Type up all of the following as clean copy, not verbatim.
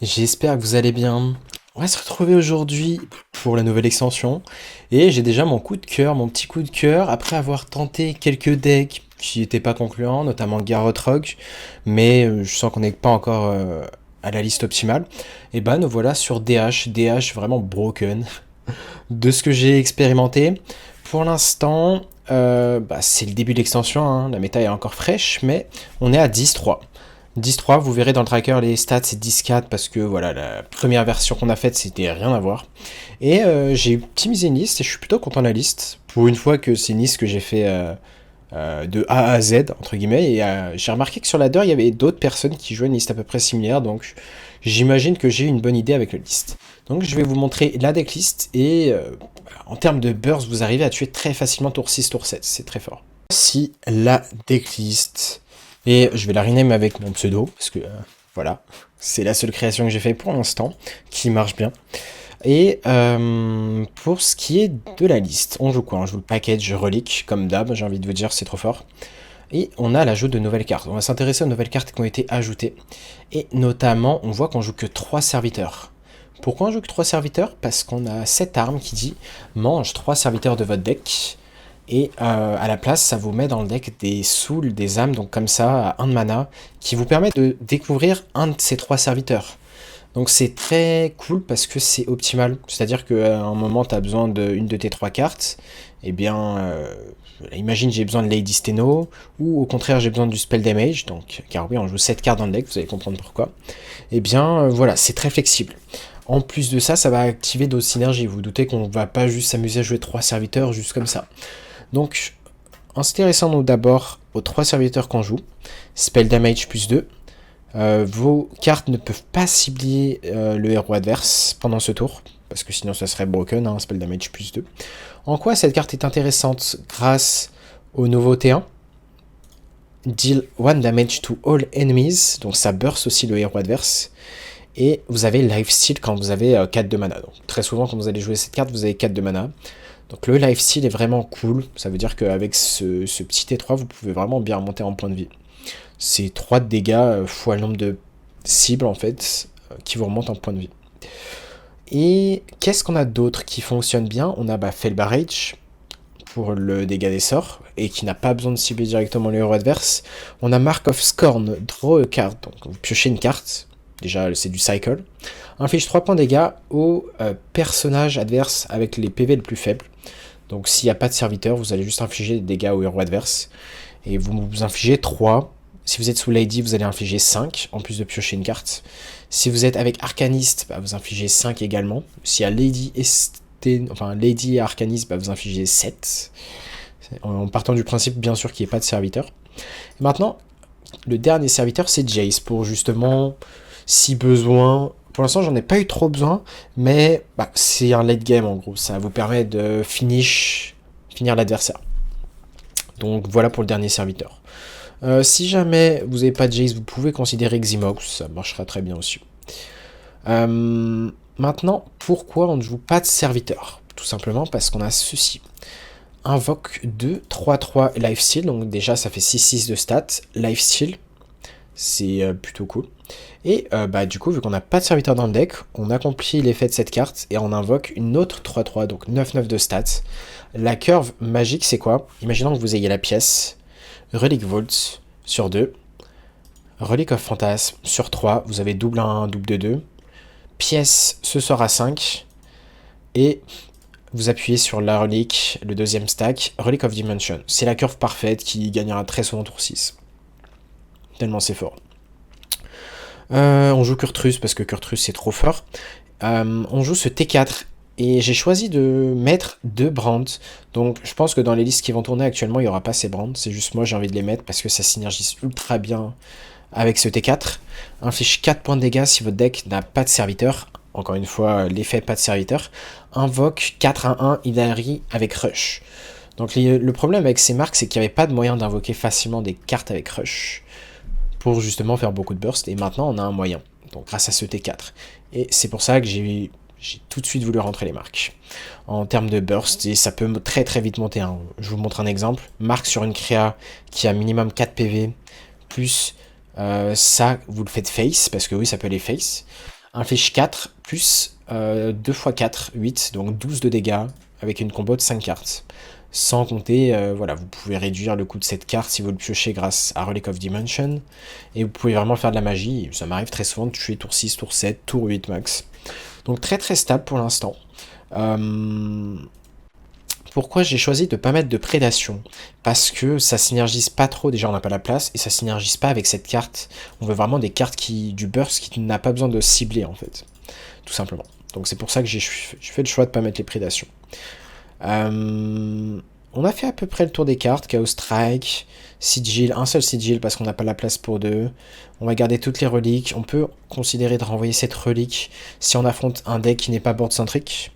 J'espère que vous allez bien. On va se retrouver aujourd'hui pour la nouvelle extension. Et j'ai déjà mon coup de cœur, mon petit coup de cœur, après avoir tenté quelques decks qui n'étaient pas concluants, notamment Garrot Rogue, mais je sens qu'on n'est pas encore à la liste optimale. Et ben nous voilà sur DH, DH vraiment broken. De ce que j'ai expérimenté, pour l'instant, c'est le début de l'extension, hein, la méta est encore fraîche, mais on est à 10-3. 10-3, vous verrez dans le tracker les stats c'est 10-4 parce que voilà, la première version qu'on a faite c'était rien à voir. Et j'ai optimisé une liste et je suis plutôt content de la liste. Pour une fois que c'est une liste que j'ai fait de A à Z, entre guillemets, et j'ai remarqué que sur ladder il y avait d'autres personnes qui jouaient une liste à peu près similaire, donc j'imagine que j'ai une bonne idée avec la liste. Donc je vais vous montrer la decklist et en termes de burst, vous arrivez à tuer très facilement tour 6, tour 7, c'est très fort. Voici la decklist. Et je vais la rename avec mon pseudo, parce que voilà, c'est la seule création que j'ai fait pour l'instant, qui marche bien. Et pour ce qui est de la liste, on joue quoi? On joue le package relique, comme d'hab, j'ai envie de vous dire, c'est trop fort. Et on a l'ajout de nouvelles cartes. On va s'intéresser aux nouvelles cartes qui ont été ajoutées. Et notamment, on voit qu'on joue que 3 serviteurs. Pourquoi on joue que 3 serviteurs? Parce qu'on a cette arme qui dit mange 3 serviteurs de votre deck. Et à la place, ça vous met dans le deck des souls, des âmes, donc comme ça, à 1 de mana, qui vous permet de découvrir un de ces 3 serviteurs. Donc c'est très cool parce que c'est optimal. C'est-à-dire qu'à un moment, tu as besoin d'une de tes 3 cartes. Et bien, imagine j'ai besoin de Lady Steno, ou au contraire j'ai besoin du Spell Damage, donc, car oui, on joue 7 cartes dans le deck, vous allez comprendre pourquoi. Et bien, voilà, c'est très flexible. En plus de ça, ça va activer d'autres synergies. Vous, vous doutez qu'on va pas juste s'amuser à jouer 3 serviteurs juste comme ça. Donc, intéressons-nous d'abord aux 3 serviteurs qu'on joue. Spell Damage plus 2. Vos cartes ne peuvent pas cibler le héros adverse pendant ce tour, parce que sinon ça serait broken, hein, Spell Damage plus 2. En quoi cette carte est intéressante? Grâce au nouveau T1. Deal 1 damage to all enemies, donc ça burst aussi le héros adverse. Et vous avez Lifesteal quand vous avez 4 de mana. Donc, très souvent quand vous allez jouer cette carte, vous avez 4 de mana. Donc le lifesteal est vraiment cool, ça veut dire qu'avec ce petit T3, vous pouvez vraiment bien remonter en point de vie. C'est 3 de dégâts fois le nombre de cibles en fait, qui vous remontent en point de vie. Et qu'est-ce qu'on a d'autre qui fonctionne bien? On a Fel Barrage pour le dégât des sorts, et qui n'a pas besoin de cibler directement le héros adverse. On a Mark of Scorn, draw a card, donc vous piochez une carte, déjà c'est du cycle. Inflige 3 points de dégâts au personnage adverse avec les PV les plus faibles. Donc s'il n'y a pas de serviteur, vous allez juste infliger des dégâts au héros adverse. Et vous infligez 3. Si vous êtes sous Lady, vous allez infliger 5, en plus de piocher une carte. Si vous êtes avec Arcaniste, vous infligez 5 également. S'il y a Lady et Arcaniste, vous infligez 7. En partant du principe, bien sûr, qu'il n'y ait pas de serviteur. Et maintenant, le dernier serviteur, c'est Jace, pour justement, si besoin... Pour l'instant, j'en ai pas eu trop besoin, mais c'est un late game en gros. Ça vous permet de finir l'adversaire. Donc voilà pour le dernier serviteur. Si jamais vous n'avez pas de Jace, vous pouvez considérer Ximox, ça marchera très bien aussi. Maintenant, pourquoi on ne joue pas de serviteur? Tout simplement parce qu'on a ceci. Invoque 2, 3-3 lifesteal, donc déjà ça fait 6-6 de stats. Lifesteal, c'est plutôt cool. Et du coup, vu qu'on n'a pas de serviteur dans le deck, on accomplit l'effet de cette carte et on invoque une autre 3-3, donc 9-9 de stats. La curve magique, c'est quoi? Imaginons que vous ayez la pièce, Relic Vault sur 2, Relic of Phantasm sur 3, vous avez double 1, double de 2, pièce ce sort à 5, et vous appuyez sur la relique, le deuxième stack, Relic of Dimension. C'est la curve parfaite qui gagnera très souvent tour 6. Tellement c'est fort. On joue Kurtrus parce que Kurtrus c'est trop fort. On joue ce T4 et j'ai choisi de mettre 2 brands. Donc je pense que dans les listes qui vont tourner actuellement il n'y aura pas ces brands. C'est juste moi j'ai envie de les mettre parce que ça synergise ultra bien avec ce T4. Inflige 4 points de dégâts si votre deck n'a pas de serviteur. Encore une fois l'effet pas de serviteur. Invoque 4-1-1 Idari avec Rush. Donc le problème avec ces marques c'est qu'il n'y avait pas de moyen d'invoquer facilement des cartes avec Rush pour justement faire beaucoup de burst, et maintenant on a un moyen, donc grâce à ce T4. Et c'est pour ça que j'ai tout de suite voulu rentrer les marques. En termes de burst, et ça peut très très vite monter, hein. Je vous montre un exemple, marque sur une créa qui a minimum 4 PV, plus ça, vous le faites face, parce que oui, ça peut aller face. Un fiche 4 plus 2 x 4, 8, donc 12 de dégâts avec une combo de 5 cartes. Sans compter, voilà, vous pouvez réduire le coût de cette carte si vous le piochez grâce à Relic of Dimension. Et vous pouvez vraiment faire de la magie. Ça m'arrive très souvent de tuer tour 6, tour 7, tour 8 max. Donc très très stable pour l'instant. Pourquoi j'ai choisi de ne pas mettre de prédation? Parce que ça synergise pas trop, déjà on n'a pas la place, et ça synergise pas avec cette carte. On veut vraiment des cartes du burst qui n'a pas besoin de cibler en fait. Tout simplement. Donc c'est pour ça que j'ai fait le choix de ne pas mettre les prédations. On a fait à peu près le tour des cartes. Chaos Strike, Sigil, un seul Sigil parce qu'on n'a pas la place pour deux. On va garder toutes les reliques. On peut considérer de renvoyer cette relique si on affronte un deck qui n'est pas board-centrique.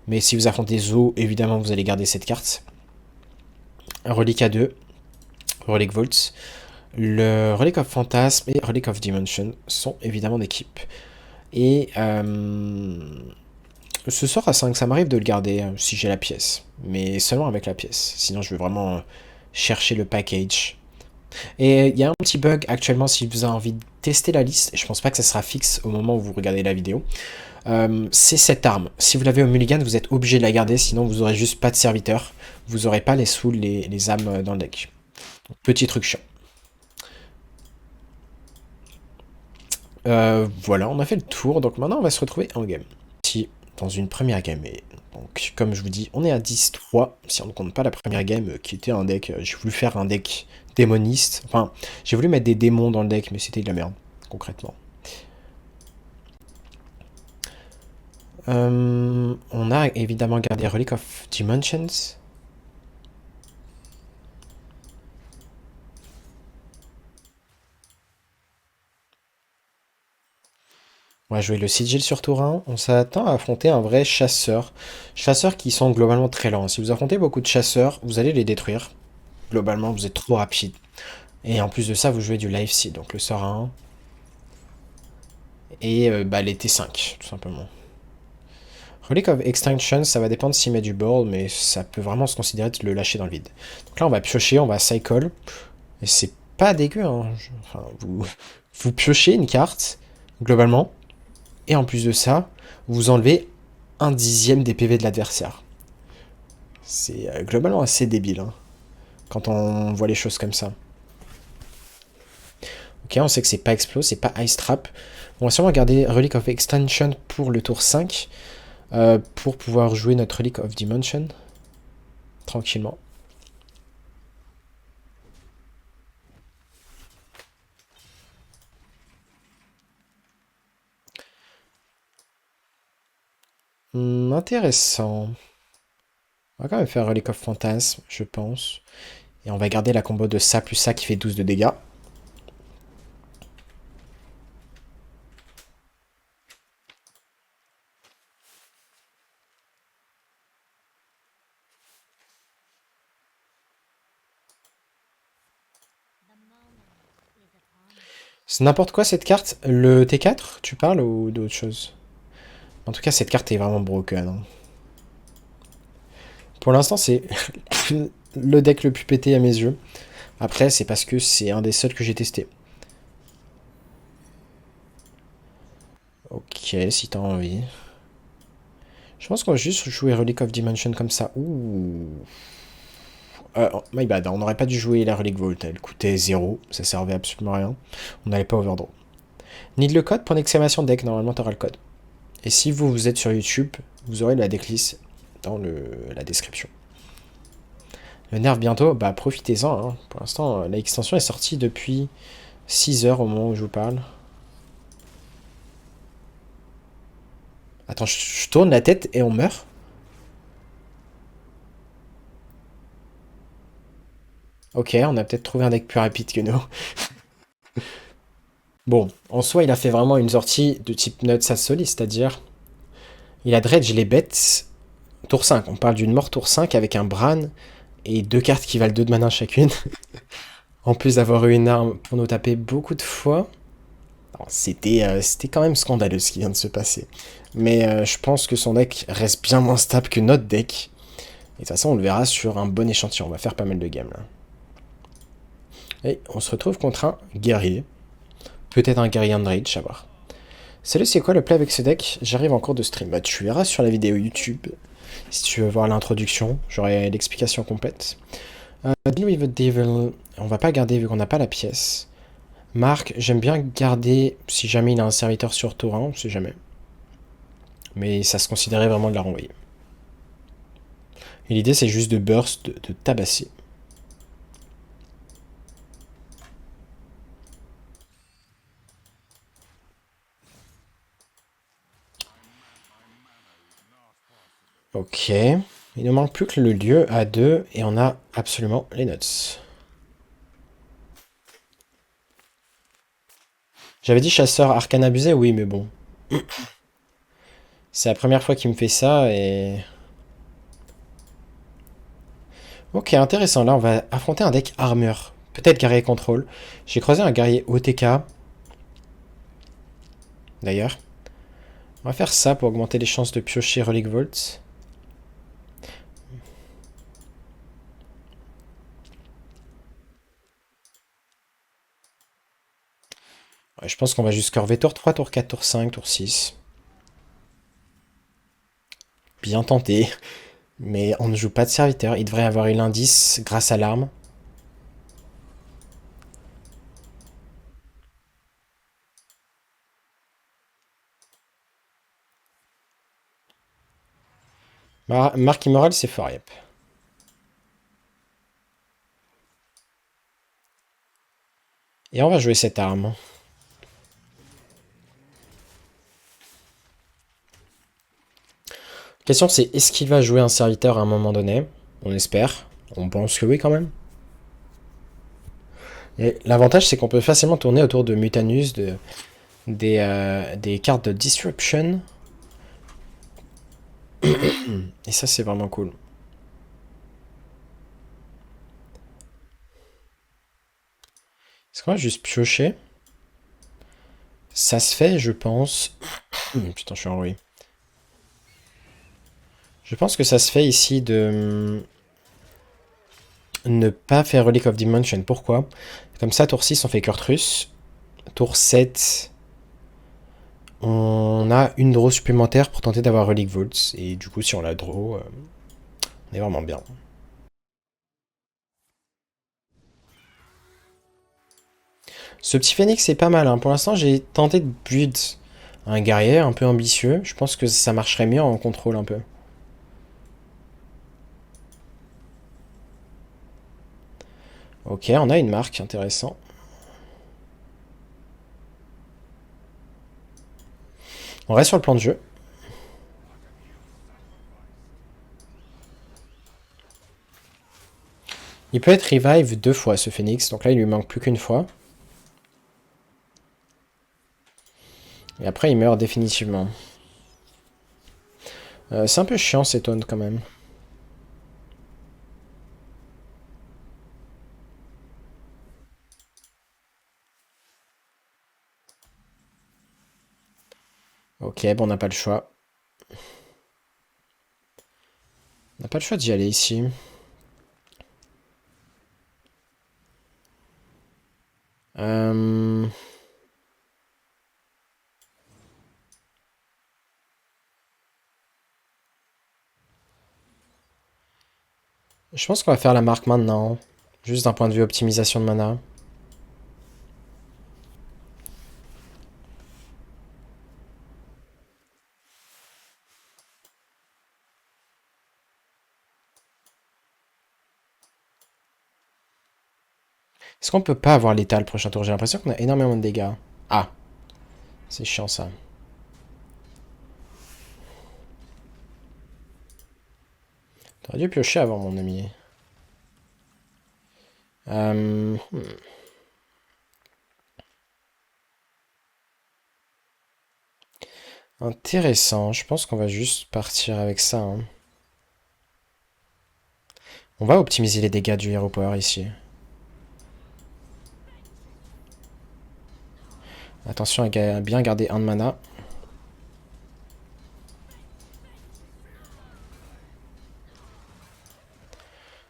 Mais si vous affrontez Zo, évidemment vous allez garder cette carte. Relique A2, Relic Vault. Le Relic of Phantasm et Relic of Dimension sont évidemment d'équipe. Et ce sort à 5, ça m'arrive de le garder si j'ai la pièce. Mais seulement avec la pièce. Sinon je veux vraiment chercher le package. Et il y a un petit bug actuellement si vous avez envie de tester la liste. Et je pense pas que ça sera fixe au moment où vous regardez la vidéo. C'est cette arme. Si vous l'avez au mulligan, vous êtes obligé de la garder. Sinon vous aurez juste pas de serviteur. Vous aurez pas les souls, les âmes dans le deck. Petit truc chiant. Voilà, on a fait le tour. Donc maintenant on va se retrouver en game. Si dans une première game. Et donc, comme je vous dis, on est à 10-3, si on ne compte pas la première game qui était un deck. J'ai voulu faire un deck démoniste. Enfin, j'ai voulu mettre des démons dans le deck, mais c'était de la merde, concrètement. On a évidemment gardé Relic of Dimensions. On va jouer le Sigil sur tour 1. On s'attend à affronter un vrai chasseur. Chasseurs qui sont globalement très lents. Si vous affrontez beaucoup de chasseurs, vous allez les détruire. Globalement, vous êtes trop rapide. Et en plus de ça, vous jouez du Life Seed, donc le sort à 1. Et les T5, tout simplement. Relic of Extinction, ça va dépendre s'il met du board, mais ça peut vraiment se considérer de le lâcher dans le vide. Donc là, on va piocher, on va cycle. Et c'est pas dégueu, hein. Enfin, vous piochez une carte, globalement. Et en plus de ça, vous enlevez 1/10 des PV de l'adversaire. C'est globalement assez débile, hein, quand on voit les choses comme ça. Ok, on sait que c'est pas Explo, c'est pas Ice Trap. On va sûrement garder Relic of Extinction pour le tour 5. Pour pouvoir jouer notre Relic of Dimension. Tranquillement. Intéressant. On va quand même faire Relic of Phantasm, je pense. Et on va garder la combo de ça plus ça qui fait 12 de dégâts. C'est n'importe quoi cette carte. Le T4, tu parles ou d'autre chose? En tout cas, cette carte est vraiment broken, hein. Pour l'instant, c'est le deck le plus pété à mes yeux. Après, c'est parce que c'est un des seuls que j'ai testé. Ok, si t'as envie. Je pense qu'on va juste jouer Relic of Dimension comme ça. Ouh. My bad, on n'aurait pas dû jouer la Relic Vault. Elle coûtait 0, ça servait absolument à rien. On n'allait pas overdraw. Need le code pour l'exclamation deck, normalement t'auras le code. Et si vous êtes sur YouTube, vous aurez la decklist dans la description. Le nerf bientôt, bah profitez-en, hein. Pour l'instant, l'extension est sortie depuis 6 heures au moment où je vous parle. Attends, je tourne la tête et on meurt. Ok, on a peut-être trouvé un deck plus rapide que nous. Bon, en soi, il a fait vraiment une sortie de type Nuts à Soli, c'est-à-dire il a dredge les bêtes tour 5. On parle d'une mort tour 5 avec un Bran et 2 cartes qui valent 2 de mana chacune. En plus d'avoir eu une arme pour nous taper beaucoup de fois. C'était quand même scandaleux ce qui vient de se passer. Mais je pense que son deck reste bien moins stable que notre deck. Et de toute façon, on le verra sur un bon échantillon. On va faire pas mal de games là. Et on se retrouve contre un guerrier. Peut-être un guerrier Enrage, à voir. Salut, c'est quoi le play avec ce deck? J'arrive en cours de stream. Bah, tu verras sur la vidéo YouTube. Si tu veux voir l'introduction, j'aurai l'explication complète. Deal with the Devil, on va pas garder vu qu'on n'a pas la pièce. Marc, j'aime bien garder si jamais il a un serviteur sur tour 1, on sait jamais. Mais ça se considérait vraiment de la renvoyer. Et l'idée c'est juste de burst, de tabasser. Ok. Il ne manque plus que le lieu à 2 et on a absolument les notes. J'avais dit chasseur arcane abusé, oui, mais bon. C'est la première fois qu'il me fait ça et... Ok, intéressant. Là, on va affronter un deck armure. Peut-être guerrier contrôle. J'ai croisé un guerrier OTK. D'ailleurs. On va faire ça pour augmenter les chances de piocher Relic Vault. Ouais, je pense qu'on va juste corver tour 3, tour 4, tour 5, tour 6. Bien tenté. Mais on ne joue pas de serviteur. Il devrait avoir eu l'indice grâce à l'arme. Marque immorale, c'est fort, yep. Et on va jouer cette arme. La question c'est, est-ce qu'il va jouer un serviteur à un moment donné? On espère. On pense que oui quand même. Et l'avantage c'est qu'on peut facilement tourner autour de Mutanus, des cartes de Disruption. Et ça c'est vraiment cool. Est-ce qu'on va juste piocher? Ça se fait, je pense. Putain, je suis enroué. Je pense que ça se fait ici de ne pas faire Relic of Dimension. Pourquoi? Comme ça, tour 6, on fait Kurtrus. Tour 7, on a une draw supplémentaire pour tenter d'avoir Relic Vaults. Et du coup, si on la draw, on est vraiment bien. Ce petit phénix, c'est pas mal. Hein. Pour l'instant, j'ai tenté de build un guerrier un peu ambitieux. Je pense que ça marcherait mieux en contrôle un peu. Ok, on a une marque, intéressant. On reste sur le plan de jeu. Il peut être revive 2 fois ce phénix, donc là il lui manque plus qu'une fois. Et après il meurt définitivement. C'est un peu chiant cet on quand même. Ok, bon on n'a pas le choix. On n'a pas le choix d'y aller ici. Euh... Je pense qu'on va faire la marque maintenant. Juste d'un point de vue optimisation de mana. Est-ce qu'on peut pas avoir l'état le prochain tour? J'ai l'impression qu'on a énormément de dégâts. Ah, c'est chiant ça. T'aurais dû piocher avant mon ami. Euh... hmm. Intéressant, je pense qu'on va juste partir avec ça. Hein. On va optimiser les dégâts du Hero Power ici. Attention à bien garder un de mana.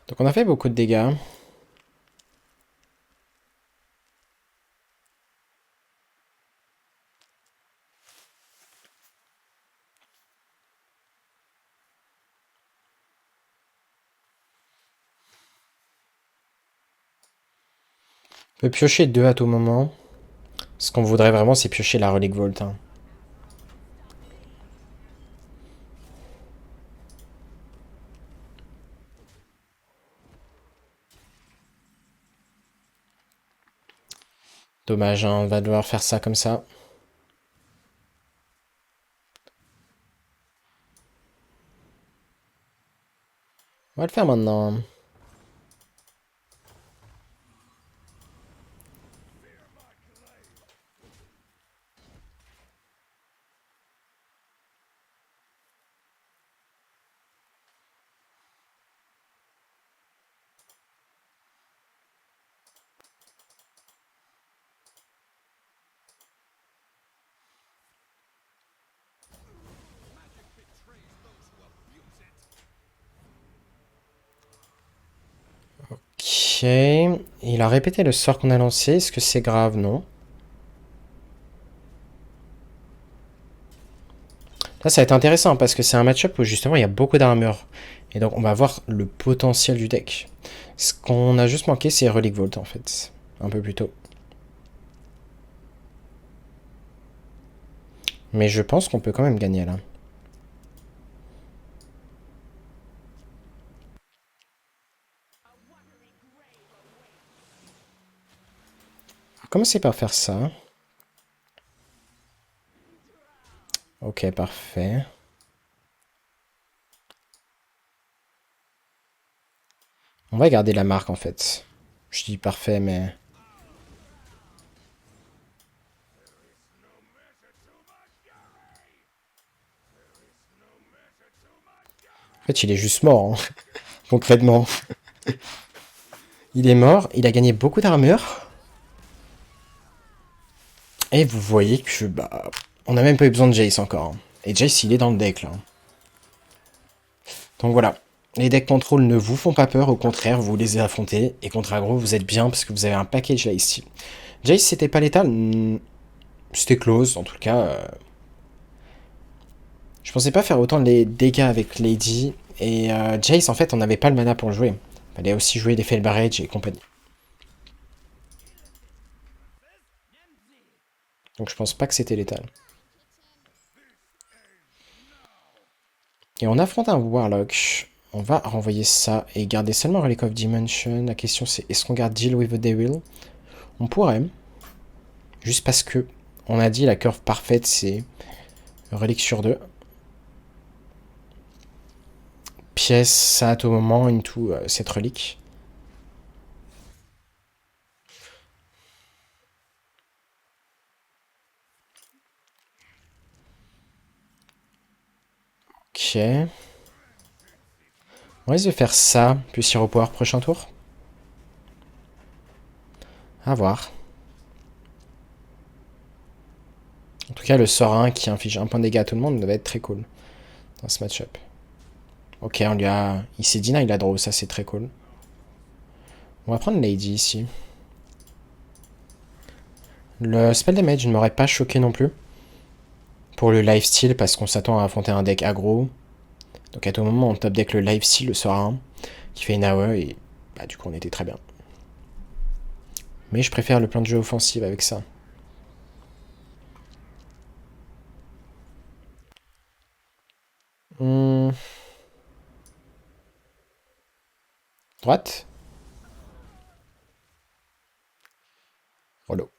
Donc on a fait beaucoup de dégâts. peut piocher deux à tout moment. Ce qu'on voudrait vraiment, c'est piocher la relique Volt, hein. Dommage, hein, on va devoir faire ça comme ça. On va le faire maintenant. Ok. Il a répété le sort qu'on a lancé. Est-ce que c'est grave? Non. Là, ça va être intéressant parce que c'est un match-up où justement il y a beaucoup d'armure. Et donc on va voir le potentiel du deck. Ce qu'on a juste manqué, c'est Relic Vault en fait. Un peu plus tôt. Mais je pense qu'on peut quand même gagner là. On va commencer par faire ça. Ok, parfait. On va garder la marque en fait. Je dis parfait, mais... En fait, il est juste mort, hein, concrètement. Il est mort, il a gagné beaucoup d'armure. Et vous voyez que, bah... On n'a même pas eu besoin de Jace encore, hein. Et Jace, il est dans le deck, là. Donc voilà. Les decks contrôle ne vous font pas peur, au contraire, vous les affrontez. Et contre aggro, vous êtes bien parce que vous avez un package lifesteal. Jace, c'était pas létal. C'était close, en tout cas. Je pensais pas faire autant de dégâts avec Lady. Et Jace, en fait, on n'avait pas le mana pour le jouer. Fallait aussi jouer des Fel Barrage et compagnie. Donc je pense pas que c'était létal. Et on affronte un Warlock. On va renvoyer ça et garder seulement Relic of Dimension. La question c'est, est-ce qu'on garde Deal with the Devil? On pourrait. Juste parce que on a dit la curve parfaite c'est relique sur 2. Pièce, ça à tout moment, into cette relique. Ok. On risque de faire ça, puis s'y repower prochain tour. À voir. En tout cas, le sort 1 qui inflige un point de dégâts à tout le monde devait être très cool dans ce match-up. Ok, on lui a... Il s'est deny la draw, ça c'est très cool. On va prendre Lady ici. Le spell damage ne m'aurait pas choqué non plus. Pour le lifesteal, parce qu'on s'attend à affronter un deck aggro. Donc à tout moment, on top deck le lifesteal, le sort 1, qui fait une AOE, et bah, du coup on était très bien. Mais je préfère le plan de jeu offensif avec ça. Hmm. Droite. Rolo.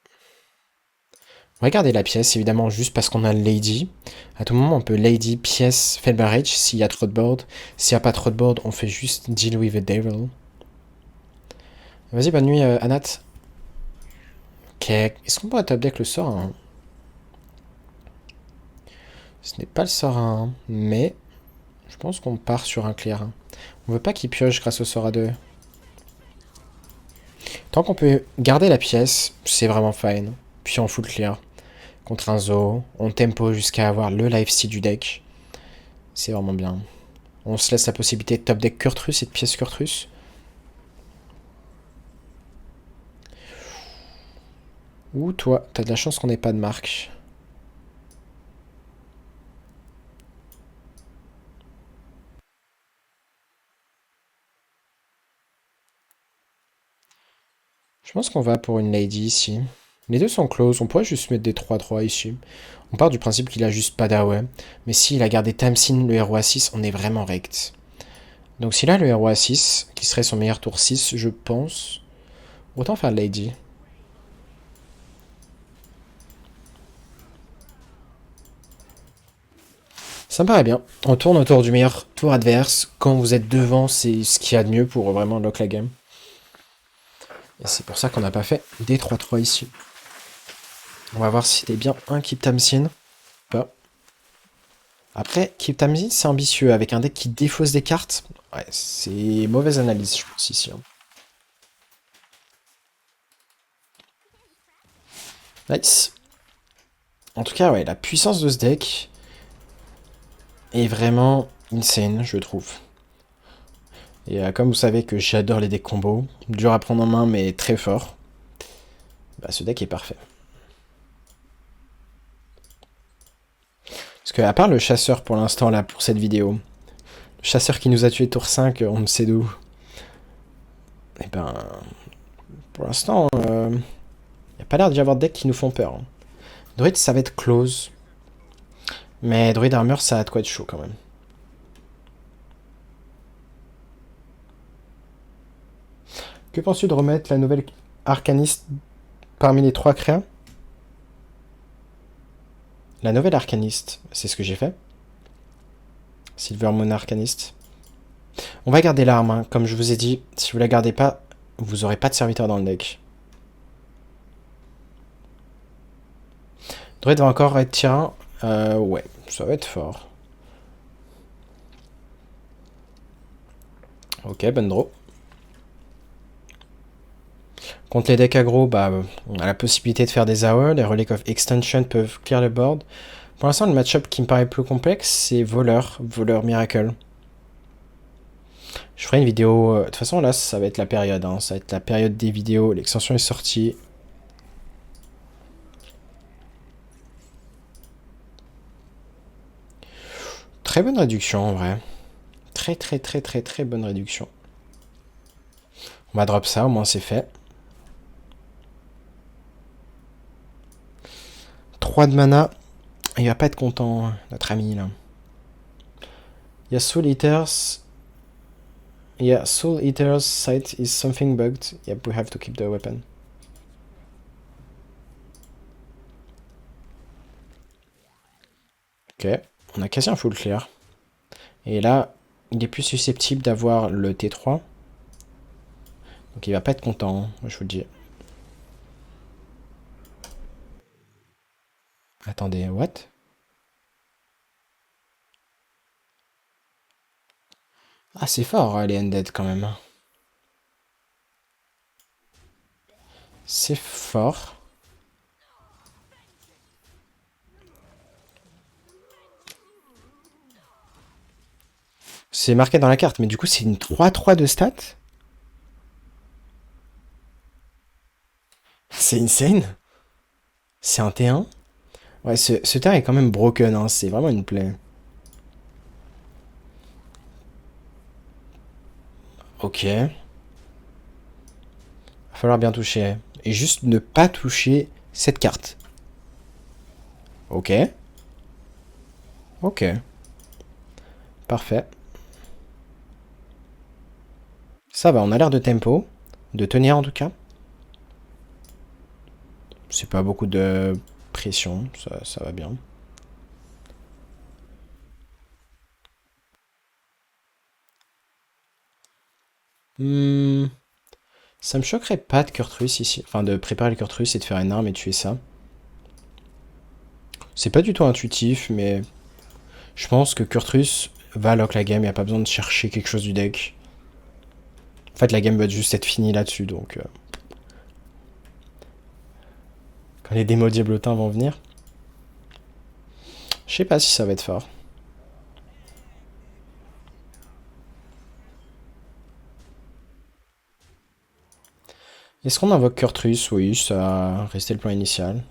Regardez la pièce, évidemment, juste parce qu'on a Lady. À tout moment, on peut Lady, pièce, Felbarage, s'il y a trop de board. S'il n'y a pas trop de board, on fait juste Deal with the Devil. Vas-y, bonne nuit, Anat. Ok, est-ce qu'on pourrait top deck le sort 1? Ce n'est pas le sort 1, mais je pense qu'on part sur un clear 1. On veut pas qu'il pioche grâce au sort à 2. Tant qu'on peut garder la pièce, c'est vraiment fine. Puis on full clear. Contre un Zo, on tempo jusqu'à avoir le lifesteal du deck. C'est vraiment bien. On se laisse la possibilité de top deck Kurtrus et de pièce Kurtrus. Ou toi, t'as de la chance qu'on n'ait pas de marque. Je pense qu'on va pour une Lady ici. Les deux sont close, on pourrait juste mettre des 3-3 ici. On part du principe qu'il a juste pas d'AOE. Mais s'il a gardé Tamsin, le héros A6, on est vraiment rect. Donc s'il a le héros A6, qui serait son meilleur tour 6, je pense, autant faire Lady. Ça me paraît bien. On tourne autour du meilleur tour adverse. Quand vous êtes devant, c'est ce qu'il y a de mieux pour vraiment lock la game. Et c'est pour ça qu'on n'a pas fait des 3-3 ici. On va voir si c'était bien un Keep Tamsin. Pas. Après, Keep Tamsin, c'est ambitieux. Avec un deck qui défausse des cartes, ouais, c'est mauvaise analyse, je pense, ici. Nice. En tout cas, ouais, la puissance de ce deck est vraiment insane, je trouve. Et comme vous savez que j'adore les decks combos, dur à prendre en main mais très fort, bah, ce deck est parfait. Parce que à part le chasseur pour l'instant là, pour cette vidéo, le chasseur qui nous a tué tour 5, on ne sait d'où, et ben, pour l'instant, il n'y a pas l'air d'y avoir de decks qui nous font peur. Druid, ça va être close. Mais Druid Armor, ça a de quoi être chaud quand même. Que penses-tu de remettre la nouvelle Arcaniste parmi les 3 créas? La nouvelle Arcaniste, c'est ce que j'ai fait. Silvermoon Arcaniste. On va garder l'arme, hein. Comme je vous ai dit, si vous la gardez pas, vous aurez pas de serviteur dans le deck. Druid va encore être tyran. Ouais, ça va être fort. Ok, bonne draw. Contre les decks aggro, bah, on a la possibilité de faire des hours. Les Relic of Extension peuvent clear le board. Pour l'instant, le match-up qui me paraît plus complexe, c'est Voleur Miracle. Je ferai une vidéo... De toute façon, là, ça va être la période. Hein. Ça va être la période des vidéos. L'extension est sortie. Très bonne réduction, en vrai. Très bonne réduction. On va drop ça, au moins c'est fait. 3 de mana. Il va pas être content, notre ami, là. Il y a Soul Eaters. Yeah, Soul Eater's sight is something bugged. Yep, we have to keep the weapon. Ok, on a quasi un full clear. Et là, il est plus susceptible d'avoir le T3. Donc il va pas être content, hein, je vous le dis. Attendez, what? Ah, c'est fort, les Undead, quand même. C'est fort. C'est marqué dans la carte, mais du coup, c'est une 3-3 de stats? C'est insane. C'est un T1. Ouais, ce terrain est quand même broken, hein. C'est vraiment une plaie. Ok. Va falloir bien toucher. Et juste ne pas toucher cette carte. Ok. Ok. Parfait. Ça va, on a l'air de tempo. De tenir en tout cas. C'est pas beaucoup de pression. Ça va bien. Ça me choquerait pas de Kurtrus ici. Enfin, de préparer le Kurtrus et de faire une arme et tuer ça. C'est pas du tout intuitif, mais je pense que Kurtrus va lock la game. Il n'y a pas besoin de chercher quelque chose du deck. En fait, la game va juste être finie là-dessus, donc... Quand les démos diablotins vont venir. Je sais pas si ça va être fort. Est-ce qu'on invoque Kurtrus? Oui, ça va rester le plan initial.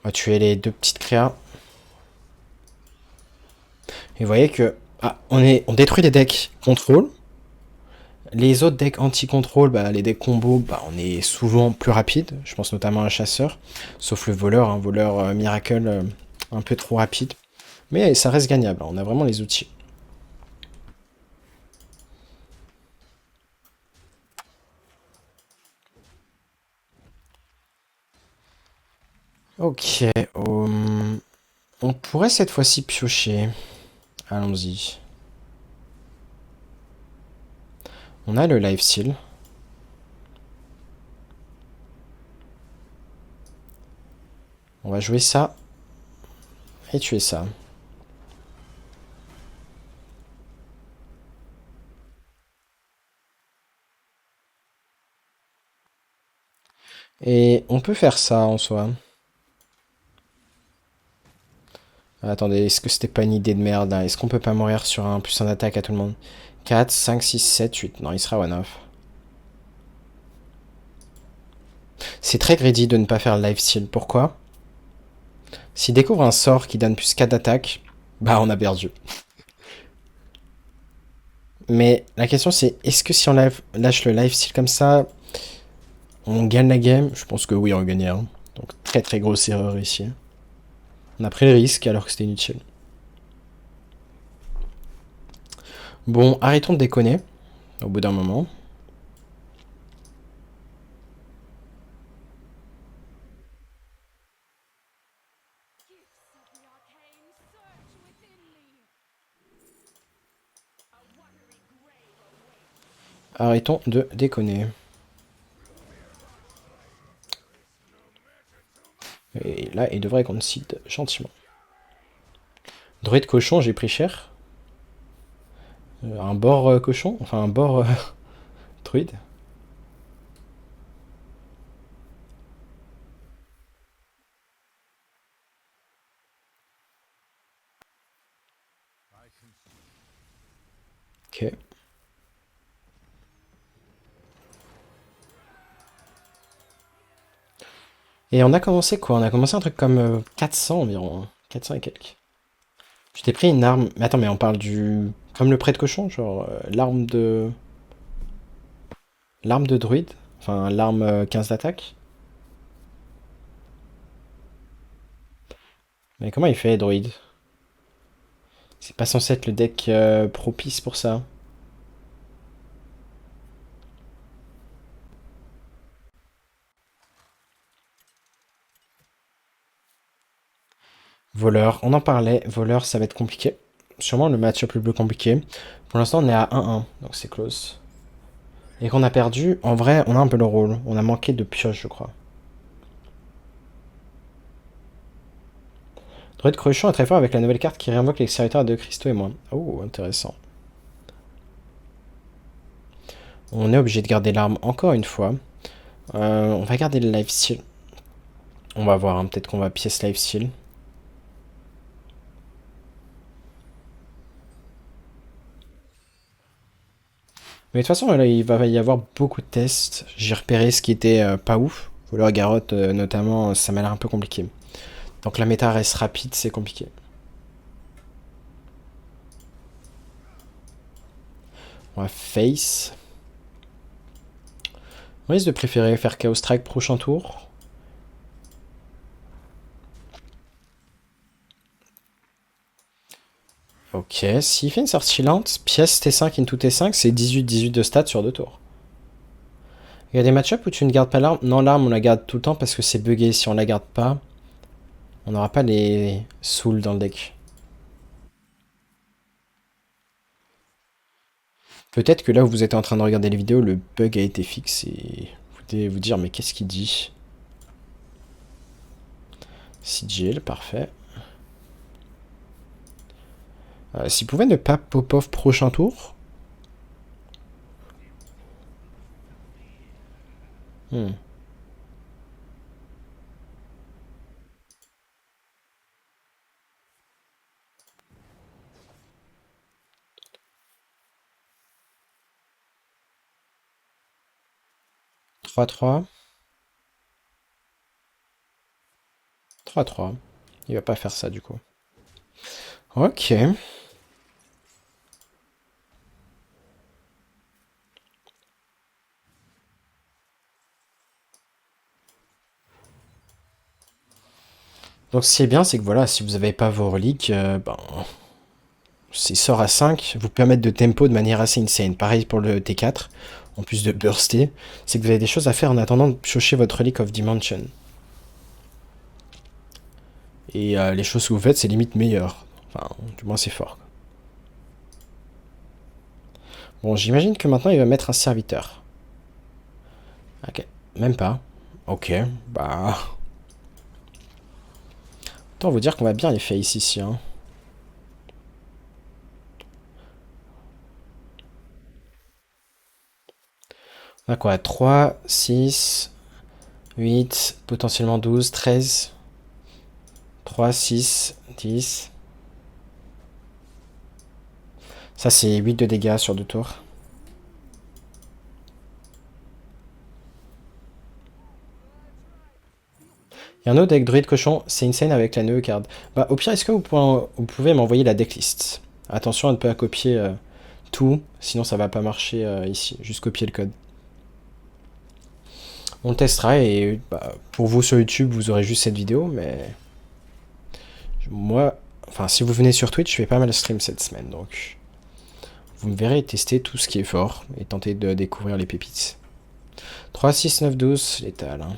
On va tuer les deux petites créas. Et vous voyez que Ah, on détruit les decks contrôle. Les autres decks anti-contrôle, bah, les decks combo, bah, on est souvent plus rapide. Je pense notamment à un chasseur. Sauf le voleur, un voleur miracle un peu trop rapide. Mais ça reste gagnable, hein, on a vraiment les outils. Ok, on pourrait cette fois-ci piocher. Allons-y. On a le lifesteal. On va jouer ça et tuer ça. Et on peut faire ça en soi. Attendez, est-ce que c'était pas une idée de merde là? Est-ce qu'on peut pas mourir sur un plus un attaque à tout le monde? 4, 5, 6, 7, 8. Non, il sera one-off. C'est très greedy de ne pas faire le lifesteal. Pourquoi? S'il découvre un sort qui donne plus 4 d'attaque, bah on a perdu. Mais la question c'est, est-ce que si on lâche le lifesteal comme ça, on gagne la game? Je pense que oui, on gagne. Hein. Donc très très grosse erreur ici. On a pris le risque alors que c'était inutile. Bon, arrêtons de déconner, au bout d'un moment. Arrêtons de déconner. Et là, il devrait concede gentiment. Druide cochon, j'ai pris cher. Un bord cochon, enfin un bord druide. Ok. Et on a commencé quoi? On a commencé un truc comme 400 environ. Hein. 400 et quelques. Je t'ai pris une arme. Mais attends, mais on parle du. Comme le prêtre cochon, genre l'arme de. L'arme de druide. Enfin, l'arme 15 d'attaque. Mais comment il fait, druide? C'est pas censé être le deck propice pour ça. Voleur, on en parlait. Voleur, ça va être compliqué. Sûrement le match-up le plus compliqué. Pour l'instant, on est à 1-1, donc c'est close. Et qu'on a perdu, en vrai, on a un peu le rôle. On a manqué de pioche, je crois. Druid Cruchon est très fort avec la nouvelle carte qui réinvoque les serviteurs de cristaux et moins. Oh, intéressant. On est obligé de garder l'arme encore une fois. On va garder le lifesteal. On va voir, hein, peut-être qu'on va pièce lifesteal. Mais de toute façon, là, il va y avoir beaucoup de tests. J'ai repéré ce qui était pas ouf. Voleur Garrotte, notamment, ça m'a l'air un peu compliqué. Donc la méta reste rapide, c'est compliqué. On va face. On risque de préférer faire Chaos Strike prochain tour. Ok, s'il fait une sortie lente, pièce T5 into T5, c'est 18-18 de stats sur 2 tours. Il y a des match-ups où tu ne gardes pas l'arme. Non, l'arme, on la garde tout le temps parce que c'est buggé. Si on la garde pas, on n'aura pas les souls dans le deck. Peut-être que là où vous êtes en train de regarder les vidéos, le bug a été fixé. Vous devez vous dire, mais qu'est-ce qu'il dit? Sigil, parfait. S'il pouvait ne pas pop-off prochain tour. Hmm. 3-3. 3-3. Il va pas faire ça du coup. Ok. Donc ce qui est bien, c'est que voilà, si vous n'avez pas vos reliques, ben, ces sorts à 5 vous permettent de tempo de manière assez insane. Pareil pour le T4, en plus de burster, c'est que vous avez des choses à faire en attendant de piocher votre relique of dimension. Et les choses que vous faites, c'est limite meilleur. Enfin, du moins c'est fort. Bon, j'imagine que maintenant il va mettre un serviteur. Ok, même pas. Ok, bah... Autant vous dire qu'on va bien les face ici, hein. On a quoi? 3, 6, 8, potentiellement 12, 13. 3, 6, 10. Ça, c'est 8 de dégâts sur 2 tours. Il y a un autre deck druide cochon, c'est insane avec la nœud card. Bah, au pire, est-ce que vous pouvez m'envoyer la decklist? Attention à ne pas copier tout, sinon ça va pas marcher ici. Juste copier le code. On le testera et bah, pour vous sur YouTube, vous aurez juste cette vidéo, mais moi, enfin, si vous venez sur Twitch, je fais pas mal de stream cette semaine, donc vous me verrez tester tout ce qui est fort et tenter de découvrir les pépites. 3, 6, 9, 12, létal. Hein.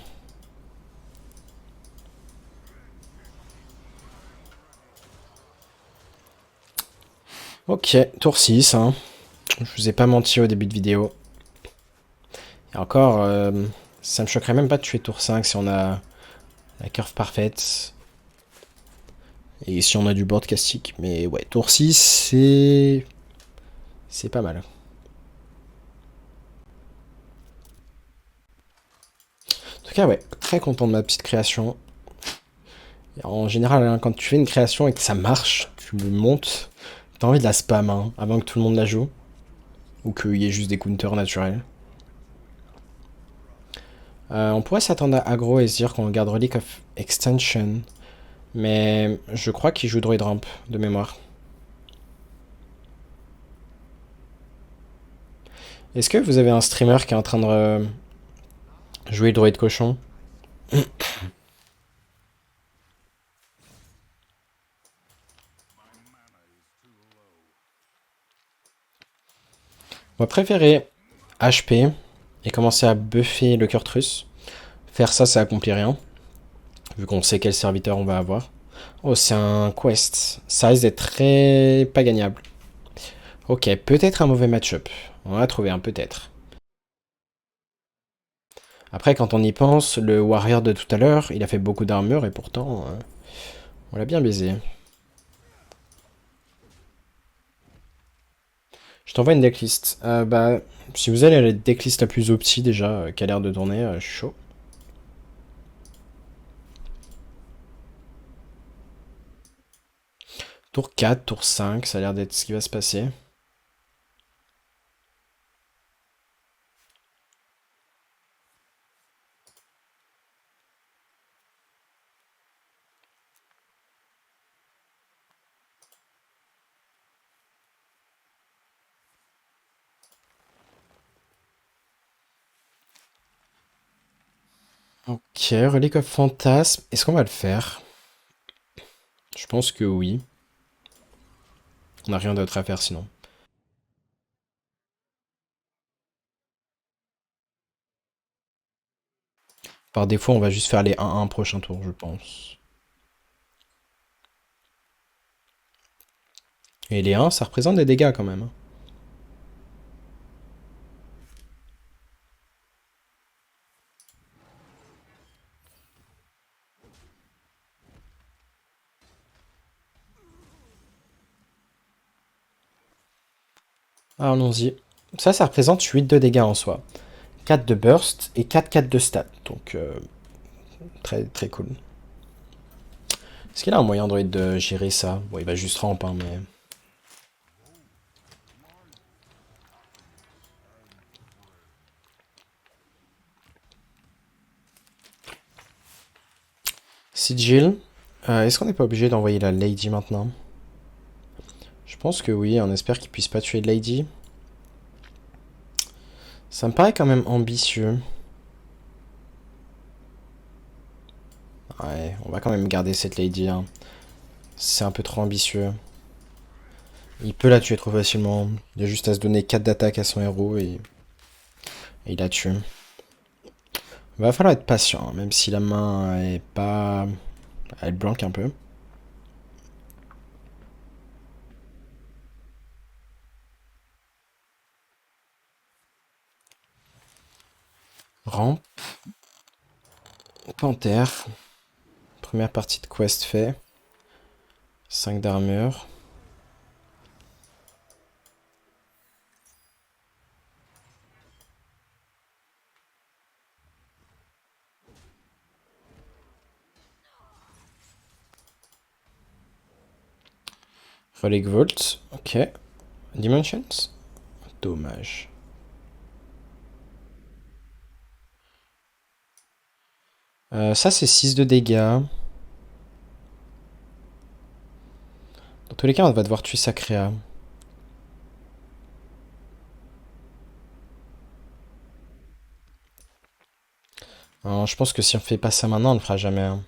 Ok, tour 6. Hein. Je vous ai pas menti au début de vidéo. Et encore, ça me choquerait même pas de tuer tour 5 si on a la curve parfaite. Et si on a du board castique. Mais ouais, tour 6, c'est pas mal. En tout cas, ouais, très content de ma petite création. Et en général, hein, quand tu fais une création et que ça marche, tu me montes, t'as envie de la spam hein, avant que tout le monde la joue. Ou qu'il y ait juste des counters naturels. On pourrait s'attendre à aggro et se dire qu'on garde Relic of Extension. Mais je crois qu'il joue Droid Ramp de mémoire. Est-ce que vous avez un streamer qui est en train de jouer Droid Cochon? On va préférer HP et commencer à buffer le Kurtrus. Faire ça, ça accomplit rien. Vu qu'on sait quel serviteur on va avoir. Oh, c'est un quest. Ça risque d'être très pas gagnable. Ok, peut-être un mauvais match-up. On va trouver un peut-être. Après, quand on y pense, le warrior de tout à l'heure, il a fait beaucoup d'armure et pourtant, on l'a bien baisé. Je t'envoie une decklist. Bah, si vous allez à la decklist la plus opti déjà, qui a l'air de tourner, je suis chaud. Tour 4, tour 5, ça a l'air d'être ce qui va se passer. Ok, Relic of Phantasme. Est-ce qu'on va le faire? Je pense que oui. On n'a rien d'autre à faire sinon. Par défaut, on va juste faire les 1-1 prochain tour, je pense. Et les 1, ça représente des dégâts quand même. Hein. Ah, allons-y. Ça représente 8 de dégâts en soi. 4 de burst et 4 de stat. Donc, très, très cool. Est-ce qu'il a un moyen de gérer ça? Bon, il va juste ramp, hein, mais... Sigil. Est-ce qu'on n'est pas obligé d'envoyer la Lady maintenant? Je pense que oui, on espère qu'il puisse pas tuer de Lady. Ça me paraît quand même ambitieux. Ouais, on va quand même garder cette lady, hein. C'est un peu trop ambitieux. Il peut la tuer trop facilement. Il a juste à se donner 4 d'attaque à son héros et il la tue. Va falloir être patient, hein, même si la main est pas... Elle blanque un peu. Rampe. Panthère. Première partie de quest fait. 5 d'armure. Relic Vault. Ok. Dimensions. Dommage. Ça, c'est 6 de dégâts. Dans tous les cas, on va devoir tuer sa créa. Alors, je pense que si on fait pas ça maintenant, on le fera jamais, hein.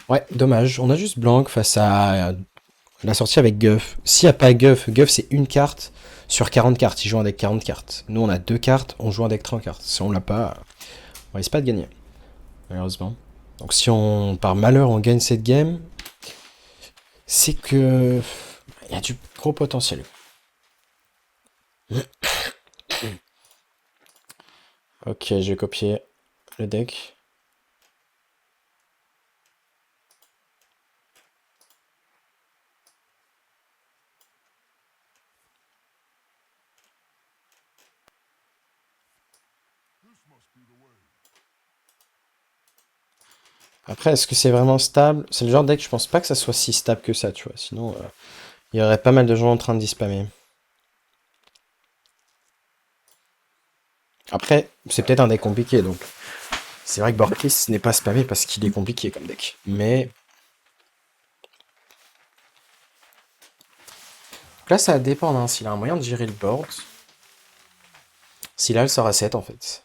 Ouais, dommage. On a juste Blanc face à la sortie avec Guff. S'il n'y a pas Guff, Guff c'est une carte sur 40 cartes. Il joue un deck 40 cartes. Nous, on a 2 cartes, on joue un deck 30 cartes. Si on l'a pas, on risque pas de gagner, malheureusement. Donc si on, par malheur, on gagne cette game, c'est que il y a du gros potentiel. Ok, je vais copier le deck. Après, est-ce que c'est vraiment stable? C'est le genre de deck, je pense pas que ça soit si stable que ça, tu vois. Sinon, il y aurait pas mal de gens en train de dispammer. Après, c'est peut-être un deck compliqué, donc c'est vrai que Borkis n'est pas spammé parce qu'il est compliqué comme deck. Mais là, ça va dépendre, hein, s'il a un moyen de gérer le board. S'il a le sort à 7 en fait.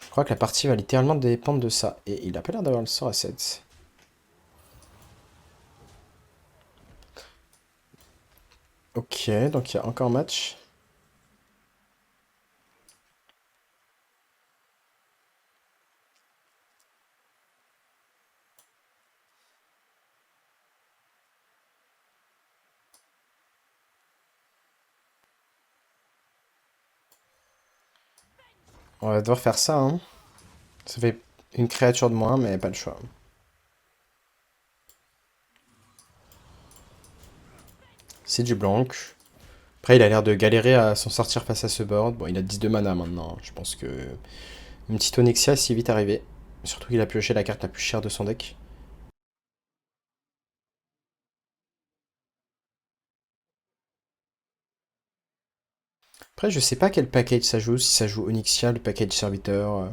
Je crois que la partie va littéralement dépendre de ça. Et il a pas l'air d'avoir le sort à 7. Ok, donc il y a encore match. On va devoir faire ça, hein. Ça fait une créature de moins, mais pas le choix. C'est du blanc. Après, il a l'air de galérer à s'en sortir face à ce board. Bon, il a 10 de mana maintenant, hein. Je pense que une petite Onyxia, c'est vite arrivé. Surtout qu'il a pioché la carte la plus chère de son deck. Après, je sais pas quel package ça joue, si ça joue Onyxia, le package serviteur.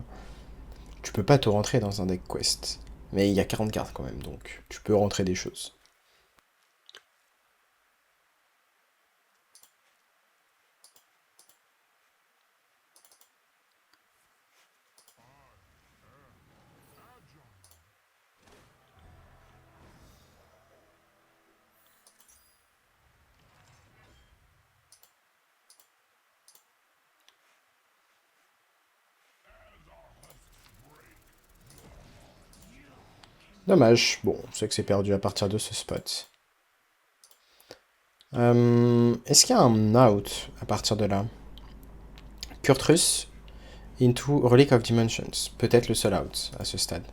Tu peux pas te rentrer dans un deck quest. Mais il y a 40 cartes quand même, donc tu peux rentrer des choses. Dommage. Bon, c'est que c'est perdu à partir de ce spot. Est-ce qu'il y a un out à partir de là? Kurtrus into Relic of Dimensions. Peut-être le seul out à ce stade.